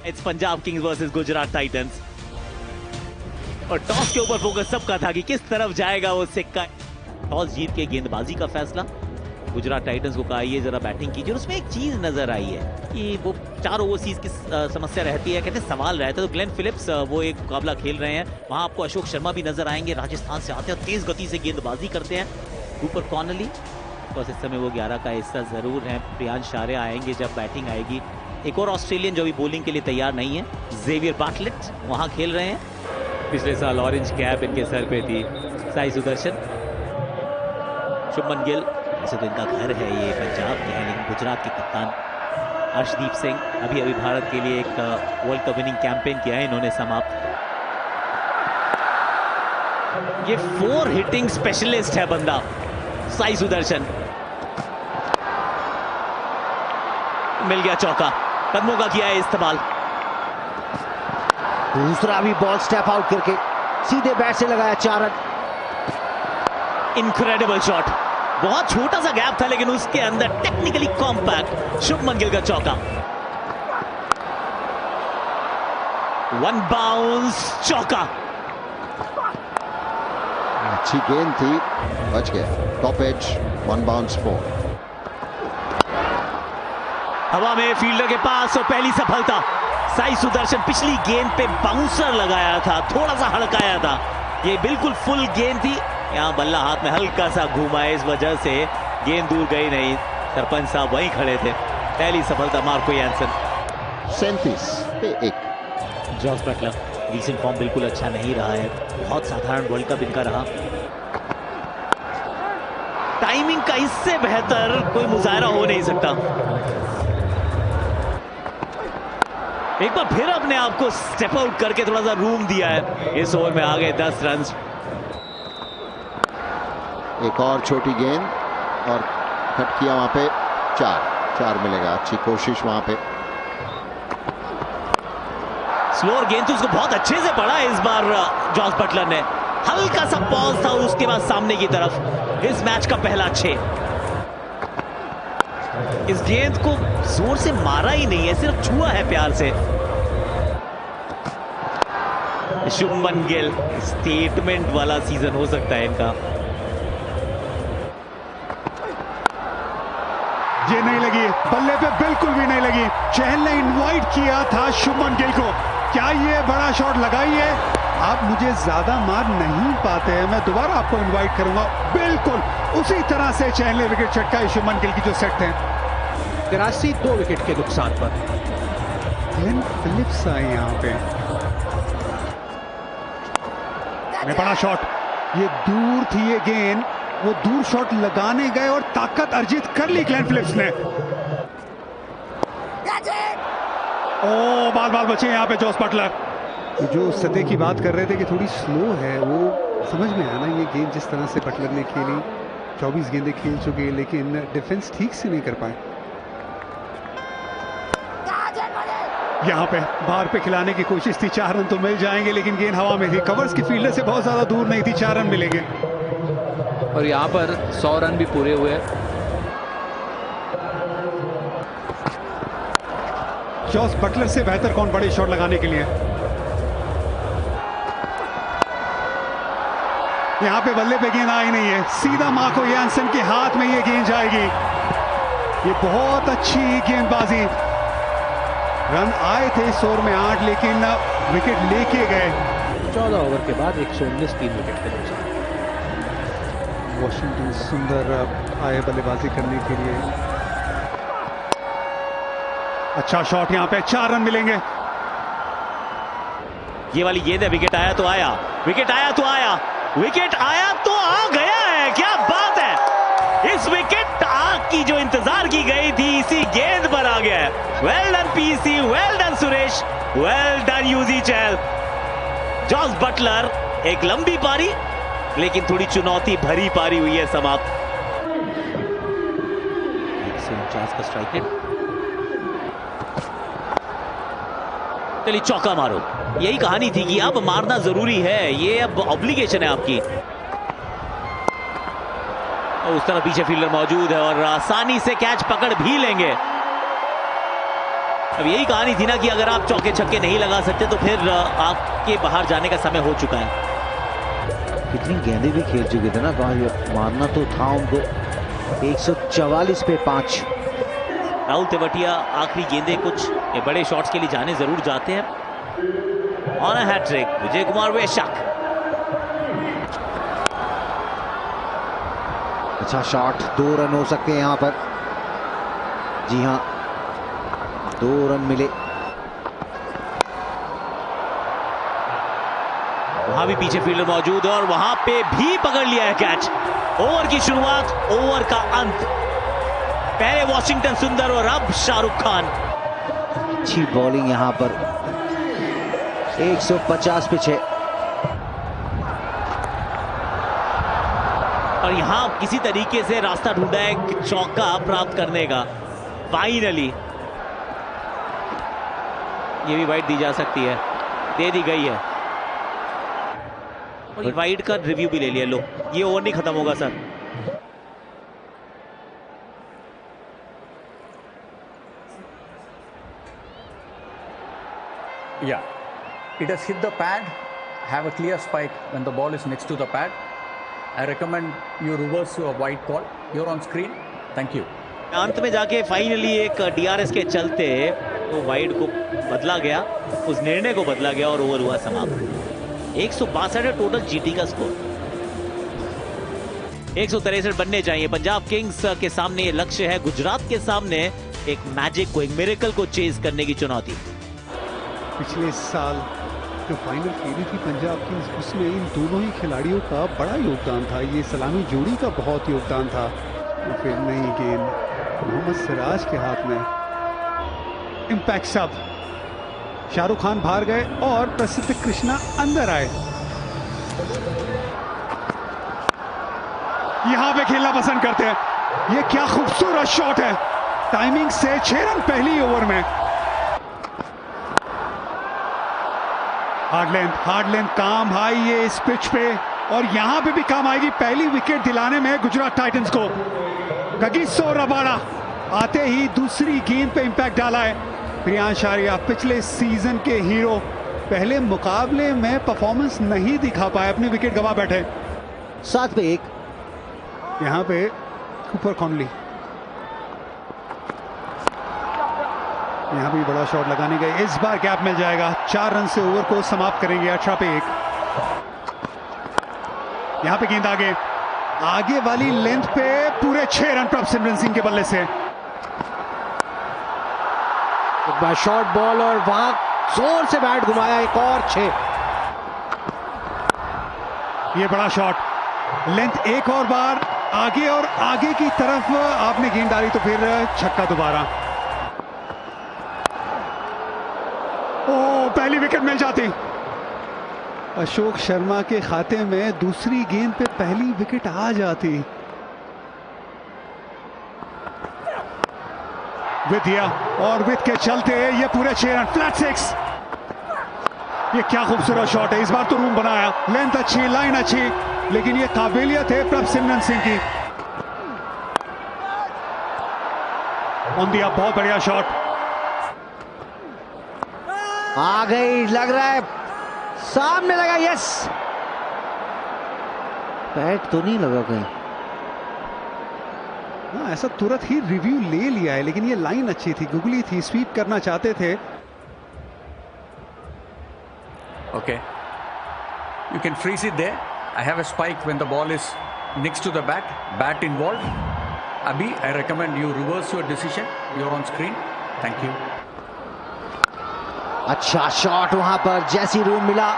It's Punjab Kings versus Gujarat Titans. और toss के ऊपर फोकस सबका था कि किस तरफ जाएगा वो सिक्का। टॉस जीत के गेंदबाजी का फैसला, गुजरात टाइटंस को कहा ये जरा बैटिंग कीजिए। और उसमें एक चीज नजर आई है कि वो 4 ओवरसीज की समस्या रहती है, कहते सवाल रहता है। तो ग्लेन फिलिप्स वो एक मुकाबला खेल रहे हैं, वहां आपको अशोक शर्मा भी नजर आएंगे, राजस्थान से आते हैं, तेज गति से गेंदबाजी करते हैं। ऊपर कॉर्नली बस इस समय वो 11 का हिस्सा जरूर है। प्रियांश आर्या आएंगे जब बैटिंग आएगी। एक और ऑस्ट्रेलियन जो अभी बॉलिंग के लिए तैयार नहीं है, जेवियर बाटलेट वहां खेल रहे हैं। पिछले साल ऑरेंज कैप इनके सर पे थी। साई सुदर्शन, शुभमन गिल, वैसे तो इनका घर है ये पंजाब के हैं, लेकिन गुजरात के कप्तान अर्शदीप सिंह अभी भारत के लिए एक वर्ल्ड कप विनिंग कैंपेन किया है इन्होंने समाप्त। ये 4 हिटिंग स्पेशलिस्ट है बंदा साई सुदर्शन। मिल गया चौका, कदमों का किया है इस्तेमाल। दूसरा भी बॉल स्टेप आउट करके सीधे बैट से लगाया 4 रन। इनक्रेडिबल शॉट, बहुत छोटा सा गैप था लेकिन उसके अंदर टेक्निकली कॉम्पैक्ट शुभमन गिल का चौका। 1 बाउंस चौका। अच्छी गेंद थी, बच गया। Top edge 1 bounce 4। हवा में फील्डर के पास और पहली सफलता। साई सुदर्शन पिछली गेंद पे बाउंसर लगाया था, थोड़ा सा हड़काया था, ये बिल्कुल फुल गेंद थी। यहाँ बल्ला हाथ में हल्का सा घूमा है, इस वजह से गेंद दूर गई नहीं। सरपंच साहब वहीं खड़े थे। पहली सफलता मार्को यानसन। 37 पे 1। जॉस बटलर रीसेंट फॉर्म बिल्कुल अच्छा नहीं रहा है, बहुत साधारण वर्ल्ड कप इनका रहा। टाइमिंग का इससे बेहतर कोई मुजाहरा हो नहीं सकता। एक बार फिर अपने आप को स्टेप आउट करके थोड़ा सा रूम दिया है। इस ओवर में आ गए 10 रन। एक और छोटी गेंद और कट किया वहां पे। 4 मिलेगा। अच्छी कोशिश वहां पे। स्लोअर गेंद थी, उसको बहुत अच्छे से पढ़ा इस बार जॉस बटलर ने। हल्का सा पॉज था और उसके बाद सामने की तरफ। इस मैच का पहला 6। इस गेंद को जोर से मारा ही नहीं है, सिर्फ छुआ है प्यार से। शुभमन गिल, स्टेटमेंट वाला सीजन हो सकता है इनका। ये नहीं लगी, बल्ले पे बिल्कुल भी नहीं लगी। चहल ने इनवाइट किया था शुभमन गिल को, क्या ये बड़ा शॉट लगाई है? आप मुझे ज्यादा मार नहीं पाते हैं, मैं दोबारा आपको इनवाइट करूंगा। बिल्कुल उसी तरह से चहल ने विकेट चटकाई शुभमन गिल की जो सेट थे। 83 2 विकेट के नुकसान पर ग्लेन फिलिप्स आए यहाँ पे। बड़ा शॉट, ये दूर थी ये गेंद, वो दूर शॉट लगाने गए और ताकत अर्जित कर ली ग्लेन फिलिप्स ने। ओ बाल बचे यहाँ पे जॉस बटलर। जो सतह की बात कर रहे थे कि थोड़ी स्लो है, वो समझ में आया ना। ये गेंद जिस तरह से बटलर ने खेली, 24 गेंदें खेल चुके, लेकिन डिफेंस ठीक से नहीं कर पाए। यहाँ पे बाहर पे खिलाने की कोशिश थी, 4 रन तो मिल जाएंगे, लेकिन गेंद हवा में थी। कवर्स की फील्डर से बहुत ज्यादा दूर नहीं थी, 4 रन मिलेंगे। और यहाँ पर 100 रन भी पूरे हुए। जॉस बटलर से बेहतर कौन बड़े शॉट लगाने के लिए? यहाँ पे बल्ले पे गेंद आई नहीं है, सीधा मार्को यानसन के हाथ में ये गेंद जाएगी। ये बहुत अच्छी गेंदबाजी। रन आए थे इस ओवर में 8, लेकिन विकेट लेके गए। 14 ओवर के बाद 119 3 विकेट के नुकसान। वॉशिंगटन सुंदर आए बल्लेबाजी करने के लिए। अच्छा शॉट, यहाँ पे 4 रन मिलेंगे। ये वाली गेंद है, विकेट आया तो आया, विकेट आया तो आया, विकेट आया तो आ गया है। क्या बात है, इस विकेट की जो इंतजार की गई थी इसी गेंद पर आ गया है। Well done PC, well done Suresh, well done Yuzi Chahal. Jos Buttler, एक लंबी पारी लेकिन थोड़ी चुनौती भरी पारी हुई है समाप्त। 149 का स्ट्राइक रेट। चलिए चौका मारो, यही कहानी थी कि अब मारना जरूरी है, ये अब ऑब्लिगेशन है आपकी। उस तरफ पीछे फील्डर मौजूद है और आसानी से कैच पकड़ भी लेंगे। अब यही कहानी थी ना कि अगर आप चौके छक्के नहीं लगा सकते तो फिर आपके बाहर जाने का समय हो चुका है। कितनी गेंदें भी खेल चुके थे ना, कहा मारना तो था उनको। 144 पे 5। राहुल तेवतिया आखिरी गेंदें कुछ ये बड़े शॉट्स के लिए जाने जरूर जाते हैं। On a hat trick Vijay Kumar वैशाख। अच्छा शॉट, 2 रन हो सकते हैं यहां पर। जी हां, 2 रन मिले। वहां भी पीछे फील्डर मौजूद है और वहां पे भी पकड़ लिया है कैच। ओवर की शुरुआत, ओवर का अंत। पहले वॉशिंगटन सुंदर और अब शाहरुख खान। अच्छी बॉलिंग यहां पर। 150 पे 6। और यहां किसी तरीके से रास्ता ढूंढा है चौका प्राप्त करने का। फाइनली ये भी वाइड दी जा सकती है, दे दी गई है। और वाइड का रिव्यू भी ले लिया। लो, ये ओवर नहीं खत्म होगा sir. Yeah, it has hit the pad. Have a clear spike when the ball is next to the pad. I recommend you reverse your wide call. You're on screen. Thank you. अंत में जाके finally एक DRS के चलते तो wide को बदला गया, उस निर्णय को बदला गया और ओवर हुआ समाप्त। 162 है टोटल जीटी का स्कोर। 163 बनने चाहिए। पंजाब किंग्स के सामने ये लक्ष्य है, गुजरात के सामने एक मैजिक को, एक मिरेकल को चेज करने की चुनौती। पिछले साल जो फाइनल खेली थी पंजाब किंग्स, उसमें इन दोनों ही खिलाड़ियों का बड़ा योगदान था। ये सलामी जोड़ी का बहुत योगदान था। और फिर नई गेंद मोहम्मद सिराज के हाथ में। इंपैक्ट सब। शाहरुख खान बाहर गए और प्रसिद्ध कृष्णा अंदर आए। यहां पे खेलना पसंद करते हैं। ये क्या खूबसूरत शॉट है। टाइमिंग से 6 रन पहली ओवर में। हार्ड लेंथ काम भाई ये इस पिच पे, और यहां पे भी काम आएगी पहली विकेट दिलाने में गुजरात टाइटंस को। गगिसो रबाड़ा आते ही दूसरी गेंद पे इंपैक्ट डाला है। प्रियांश आर्या पिछले सीजन के हीरो, पहले मुकाबले में परफॉर्मेंस नहीं दिखा पाए, अपनी विकेट गवा बैठे। 7 पे 1। यहां पे कूपर कॉनली, यहां भी बड़ा शॉट लगाने गए। इस बार गैप मिल जाएगा। 4 रन से ओवर को समाप्त करेंगे। 18 पे 1। यहां पे गेंद आगे वाली लेंथ पे पूरे 6 रन प्रभसिमरन सिंह के बल्ले से। एक बार शॉर्ट बॉल और वहां जोर से बैट घुमाया, एक और 6। ये बड़ा शॉट, लेंथ एक और बार आगे और आगे की तरफ आपने गेंद डाली तो फिर छक्का दोबारा। ओ, पहली विकेट मिल जाती। अशोक शर्मा के खाते में दूसरी गेंद पे पहली विकेट आ जाती। विद्या और विद के चलते ये पूरे 6 रन, फ्लैट 6। ये क्या खूबसूरत शॉट है। इस बार तो रूम बनाया, लेंथ अच्छी, लाइन अच्छी, लेकिन ये काबिलियत है प्रभसिमरन सिंह की। ऑन दिया, बहुत बढ़िया शॉट। आ गई, लग रहा है सामने लगा। यस, बैट तो नहीं लगा कहीं। हाँ, ऐसा तुरंत ही रिव्यू ले लिया है, लेकिन ये लाइन अच्छी थी, गुगली थी, स्वीप करना चाहते थे। Okay. You can freeze it there. I have a spike when the ball is next to the bat involved. Abhi, I recommend you reverse your decision. You're on screen. Thank you. अच्छा shot वहां पर, जैसी room मिला,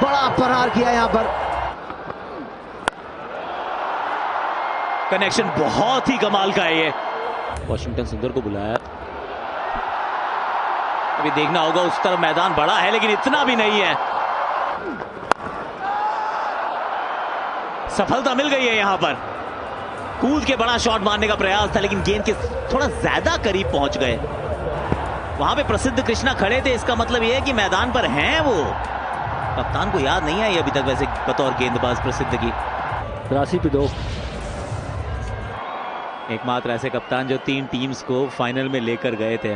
बड़ा प्रहार किया यहां पर। कनेक्शन बहुत ही कमाल का है ये। वॉशिंगटन सुंदर को बुलाया, अभी देखना होगा। उस तरफ मैदान बड़ा है लेकिन इतना भी नहीं है। सफलता मिल गई है यहां पर। कूद के बड़ा शॉट मारने का प्रयास था लेकिन गेंद के थोड़ा ज्यादा करीब पहुंच गए। वहां पे प्रसिद्ध कृष्णा खड़े थे, इसका मतलब यह है कि मैदान पर हैं वो। कप्तान को याद नहीं आई अभी तक वैसे बतौर गेंदबाज प्रसिद्ध की। 83 पे 2। एकमात्र ऐसे कप्तान जो 3 टीम्स को फाइनल में लेकर गए थे।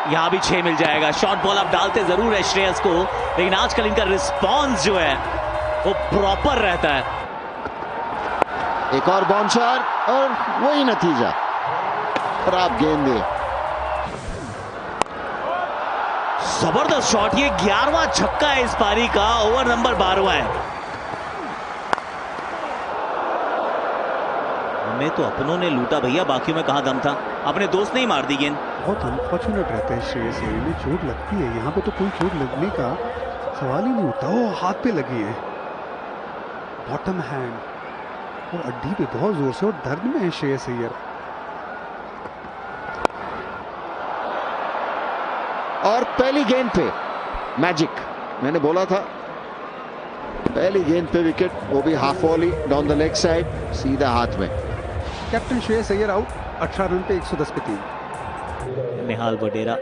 यहां भी 6 मिल जाएगा। शॉर्ट बॉल आप डालते जरूर है श्रेयस को, लेकिन आजकल इनका रिस्पॉन्स जो है वो प्रॉपर रहता है। एक और बाउंसर और वही नतीजा, खराब गेंद। जबरदस्त शॉट, ये 11वां छक्का है इस पारी का, ओवर नंबर 12वां है। हमें तो अपनों ने लूटा भैया, बाकियों में कहां दम था, अपने दोस्त ने ही मार दी गेंद। बहुत अनफॉर्चुनेट रहता है श्रेयस अय्यर में, चोट लगती है यहाँ पे तो कोई चोट लगने का सवाल ही नहीं उठता। वो हाथ पे लगी है, बॉटम हैंड और अड्डी पे बहुत जोर से, और दर्द में है श्रेयस अय्यर। और पहली गेंद पे मैजिक, मैंने बोला था पहली गेंद पे विकेट, वो भी half volley down the leg side, सीधा हाथ में। Captain Shreyas Iyer out, 18 run पे 110 पे 3। निहाल वडेरा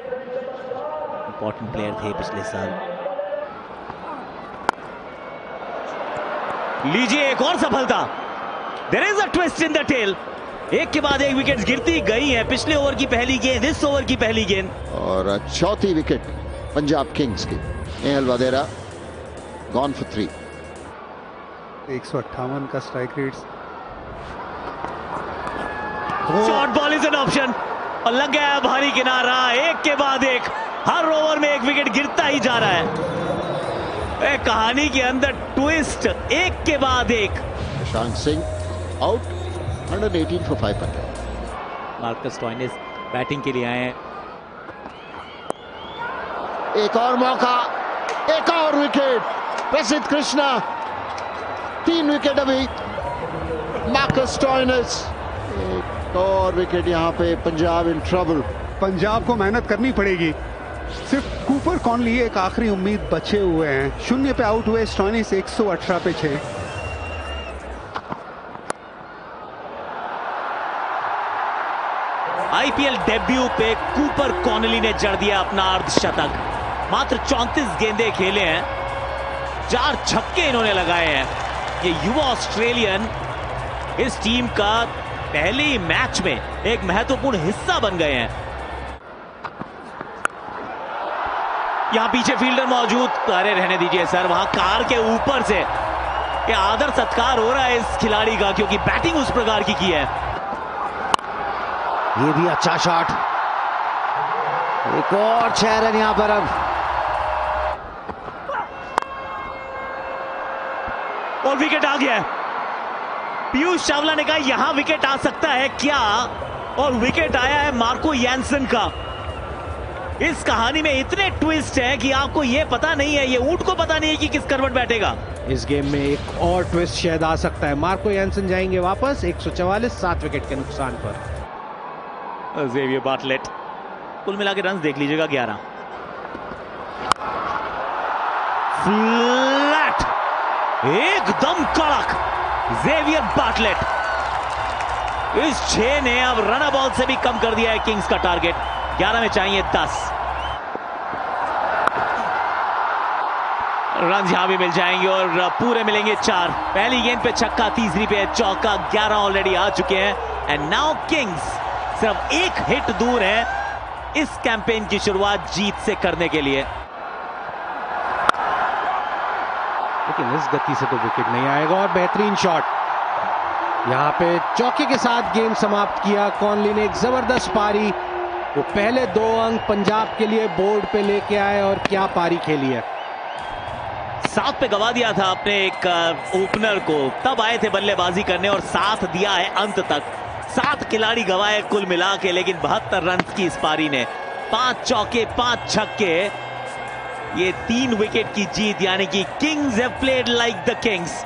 इंपॉर्टेंट प्लेयर थे पिछले साल। लीजिए एक और सफलता, there is a twist in the tail. एक के बाद एक विकेट गिरती गई है। पिछले ओवर की पहली गेंद, इस ओवर की पहली गेंद, और चौथी विकेट पंजाब किंग्स की। निहाल वडेरा गॉन फॉर 3। 158 का strike rate. Short ball is an option और लग गया है भारी किनारा। एक के बाद एक, हर ओवर में एक विकेट गिरता ही जा रहा है। कहानी के अंदर ट्विस्ट, एक के बाद एक। Ishan Singh out, 118 for 500। Marcus Stoinis batting के लिए आए हैं। एक और मौका, एक और विकेट, प्रसिद्ध कृष्णा। 3 विकेट अभी, मार्कस स्टॉइनिस। एक और विकेट, यहाँ पे पंजाब इन ट्रबल। पंजाब को मेहनत करनी पड़ेगी। सिर्फ कूपर कॉनली एक आखिरी उम्मीद बचे हुए हैं। 0 पे आउट हुए स्टॉइनिस, 118 पे 6। आईपीएल डेब्यू पे कूपर कॉनली ने जड़ दिया अपना अर्धशतक। मात्र 34 गेंदें खेले हैं, 4 छक्के इन्होंने लगाए हैं। ये युवा ऑस्ट्रेलियन इस टीम का पहले ही मैच में एक महत्वपूर्ण हिस्सा बन गए हैं। यहां पीछे फील्डर मौजूद, अरे रहने दीजिए सर, वहां कार के ऊपर से ये आदर सत्कार हो रहा है इस खिलाड़ी का, क्योंकि बैटिंग उस प्रकार की है। ये भी अच्छा शॉट, एक और 6 रन यहां पर। अब और विकेट आ गया है। पीयूष चावला ने कहा यहां विकेट आ सकता है क्या, और विकेट आया है मार्को यानसन का। इस कहानी में इतने ट्विस्ट हैं कि आपको यह पता नहीं है, ये ऊंट को पता नहीं है कि किस करवट बैठेगा। इस गेम में एक और ट्विस्ट शायद आ सकता है। मार्को यानसन जाएंगे वापस, 144, 7 विकेट के नुकसान पर। ज़ेवियर बाटलेट, कुल मिला के रन देख लीजिएगा 11। फ्लैट, एकदम कड़क ज़ेवियर बाटलेट। इस 6 ने अब रन बॉल से भी कम कर दिया है किंग्स का टारगेट। 11 में चाहिए 10 रन, यहां भी मिल जाएंगे और पूरे मिलेंगे 4। पहली गेंद पे छक्का, तीसरी पे चौका, 11 ऑलरेडी आ चुके हैं। एंड नाउ किंग्स सिर्फ एक हिट दूर है इस कैंपेन की शुरुआत जीत से करने के लिए। लेकिन इस गति से तो विकेट नहीं आएगा। और बेहतरीन शॉट, यहां पे चौके के साथ गेम समाप्त किया कॉनली ने। एक जबरदस्त पारी, वो पहले 2 अंक पंजाब के लिए बोर्ड पे लेके आए, और क्या पारी खेली है। 7 पे गवा दिया था अपने एक ओपनर को, तब आए थे बल्लेबाजी करने और साथ दिया है अंत तक। 7 खिलाड़ी गवाए कुल मिला के, लेकिन 72 रन की इस पारी ने। 5 चौके, 5 छक्के, ये 3 विकेट की जीत, यानी कि Kings have played like the Kings.